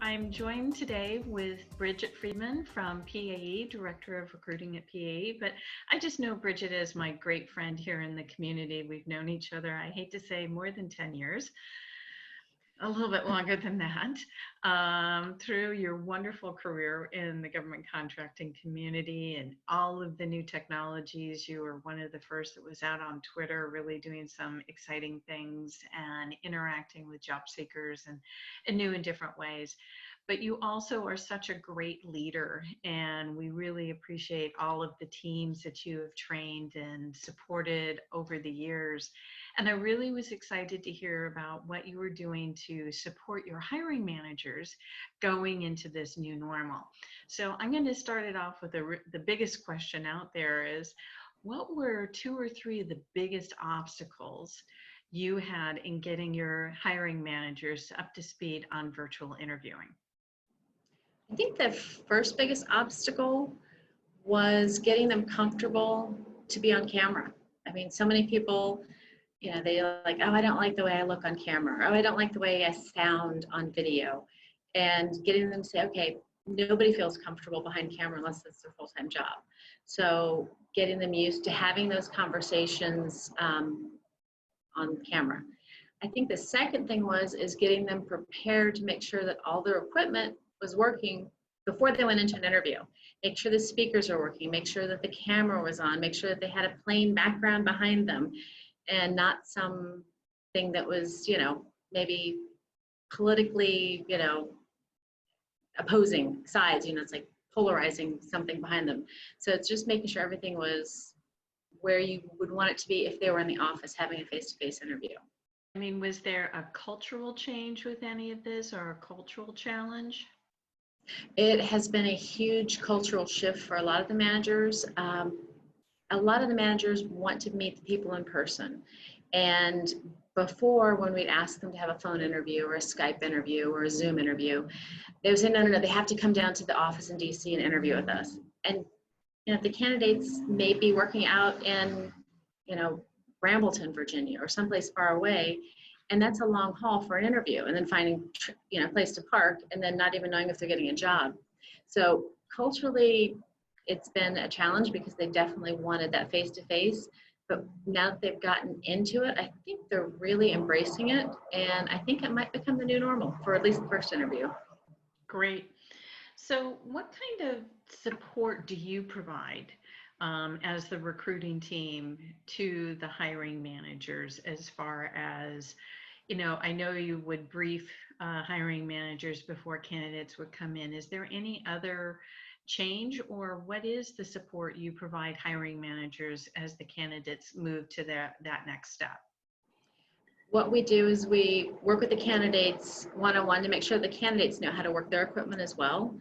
I'm joined today with Brigit Freedman from PAE, Director of Recruiting at PAE, but I just know Brigit as my great friend here in the community. We've known each other, I hate to say, more than 10 years. A little bit longer than that, through your wonderful career in the government contracting community and all of the new technologies. You were one of the first that was out on Twitter, really doing some exciting things and interacting with job seekers and in new and different ways. But you also are such a great leader, and we really appreciate all of the teams that you have trained and supported over the years. And I really was excited to hear about what you were doing to support your hiring managers going into this new normal. So I'm going to start it off with the biggest question out there is, what were 2 or 3 of the biggest obstacles you had in getting your hiring managers up to speed on virtual interviewing? I think the first biggest obstacle was getting them comfortable to be on camera. I mean, so many people, they're like, oh, I don't like the way I look on camera. Oh, I don't like the way I sound on video. And getting them to say, okay, nobody feels comfortable behind camera unless it's their full-time job. So getting them used to having those conversations on camera. I think the second thing is getting them prepared to make sure that all their equipment was working before they went into an interview. Make sure the speakers are working, make sure that the camera was on, make sure that they had a plain background behind them and not something that was, maybe politically, opposing sides, it's like polarizing something behind them. So it's just making sure everything was where you would want it to be if they were in the office having a face-to-face interview. I mean, was there a cultural change with any of this or a cultural challenge? It has been a huge cultural shift for a lot of the managers. A lot of the managers want to meet the people in person. And before, when we'd ask them to have a phone interview or a Skype interview or a Zoom interview, they would say, no, they have to come down to the office in DC and interview with us. And the candidates may be working out in, Brambleton, Virginia, or someplace far away, and that's a long haul for an interview, and then finding, a place to park, and then not even knowing if they're getting a job. So culturally, it's been a challenge because they definitely wanted that face-to-face, but now that they've gotten into it, I think they're really embracing it, and I think it might become the new normal for at least the first interview. Great. So what kind of support do you provide as the recruiting team to the hiring managers as far as, I know you would brief hiring managers before candidates would come in. Is there any other change, or what is the support you provide hiring managers as the candidates move to that next step? What we do is we work with the candidates one-on-one to make sure the candidates know how to work their equipment as well,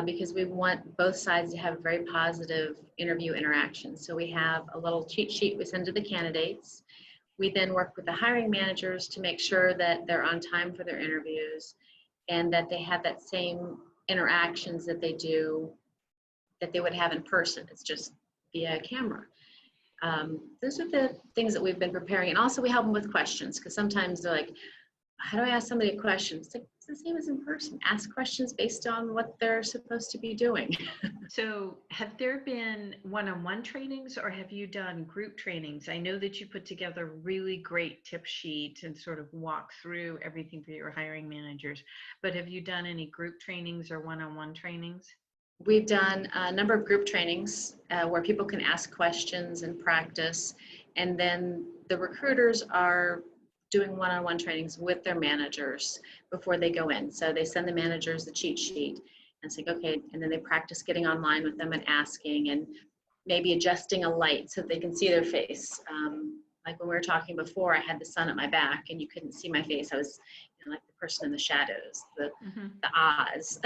because we want both sides to have very positive interview interactions. So we have a little cheat sheet we send to the candidates. We then work with the hiring managers to make sure that they're on time for their interviews and that they have that same interactions that they would have in person. It's just via camera. Those are the things that we've been preparing. And also we help them with questions, because sometimes they're like, how do I ask somebody a question? It's like, it's the same as in person. Ask questions based on what they're supposed to be doing. So have there been one-on-one trainings, or have you done group trainings? I know that you put together really great tip sheets and sort of walk through everything for your hiring managers, but have you done any group trainings or one-on-one trainings? We've done a number of group trainings where people can ask questions and practice, and then the recruiters are doing one-on-one trainings with their managers before they go in. So they send the managers the cheat sheet and it's like, okay, and then they practice getting online with them and asking and maybe adjusting a light so they can see their face. Like when we were talking before, I had the sun at my back and you couldn't see my face. I was like the person in the shadows, the Oz.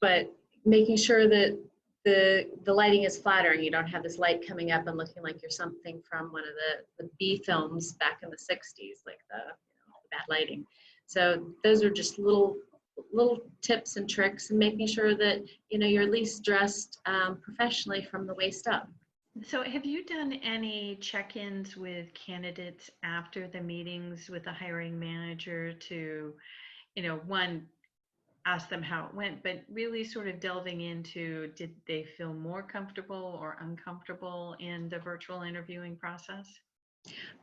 But making sure that the lighting is flattering. You don't have this light coming up and looking like you're something from one of the B films back in the 60s, like the bad lighting. So those are just little tips and tricks, and making sure that you're at least dressed professionally from the waist up. So have you done any check-ins with candidates after the meetings with the hiring manager to one, ask them how it went, but really sort of delving into, did they feel more comfortable or uncomfortable in the virtual interviewing process?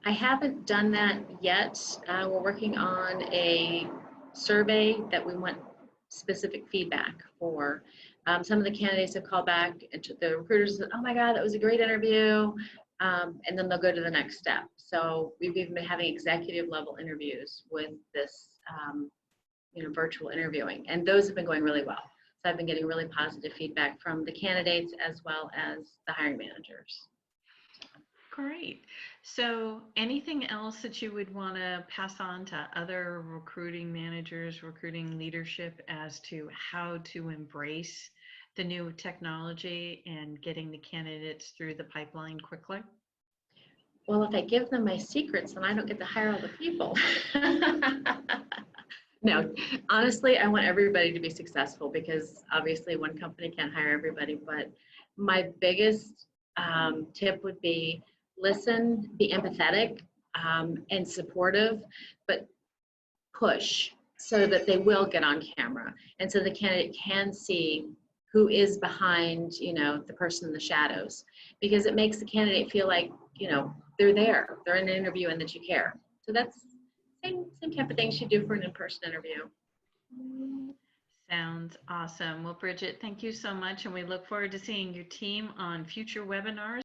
I haven't done that yet. We're working on a survey that we want specific feedback for. Some of the candidates have called back, and the recruiters said, "Oh my God, that was a great interview," and then they'll go to the next step. So we've even been having executive level interviews with this, virtual interviewing, and those have been going really well. So I've been getting really positive feedback from the candidates as well as the hiring managers. Great. So anything else that you would want to pass on to other recruiting managers, recruiting leadership as to how to embrace the new technology and getting the candidates through the pipeline quickly? Well, if I give them my secrets, then I don't get to hire all the people. No, honestly, I want everybody to be successful because obviously one company can't hire everybody. But my biggest tip would be listen, be empathetic and supportive, but push so that they will get on camera and so the candidate can see who is behind, the person in the shadows, because it makes the candidate feel like, they're there, they're in an interview and that you care. So that's same type of things you do for an in-person interview. Sounds awesome. Well, Brigit, thank you so much, and we look forward to seeing your team on future webinars.